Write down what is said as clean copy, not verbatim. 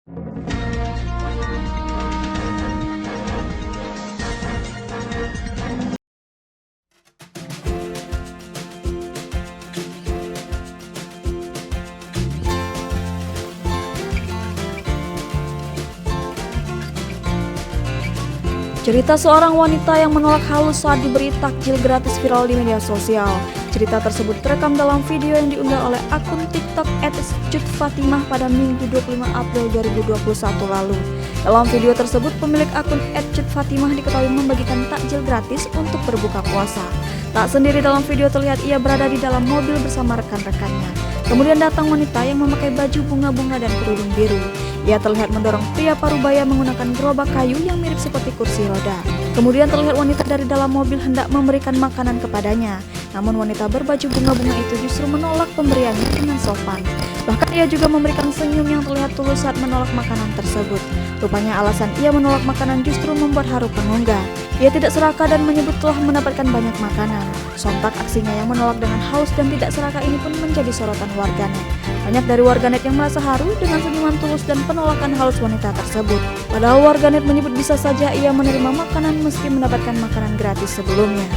Cerita seorang wanita yang menolak halus saat diberi takjil gratis viral di media sosial. Cerita tersebut terekam dalam video yang diunggah oleh akun TikTok @cutfatimah pada Minggu 25 April 2021 lalu. Dalam video tersebut, pemilik akun @cutfatimah diketahui membagikan takjil gratis untuk berbuka puasa. Tak sendiri, dalam video terlihat ia berada di dalam mobil bersama rekan-rekannya. Kemudian datang wanita yang memakai baju bunga-bunga dan kerudung biru. Ia terlihat mendorong pria parubaya menggunakan gerobak kayu yang mirip seperti kursi roda. Kemudian terlihat wanita dari dalam mobil hendak memberikan makanan kepadanya. Namun wanita berbaju bunga-bunga itu justru menolak pemberiannya dengan sopan. Bahkan ia juga memberikan senyum yang terlihat tulus saat menolak makanan tersebut. Rupanya alasan ia menolak makanan justru membuat haru pengunggah. Ia tidak serakah dan menyebut telah mendapatkan banyak makanan. Sontak aksinya yang menolak dengan haus dan tidak serakah ini pun menjadi sorotan warganet. Banyak dari warganet yang merasa haru dengan senyuman tulus dan penolakan halus wanita tersebut. Padahal warganet menyebut bisa saja ia menerima makanan meski mendapatkan makanan gratis sebelumnya.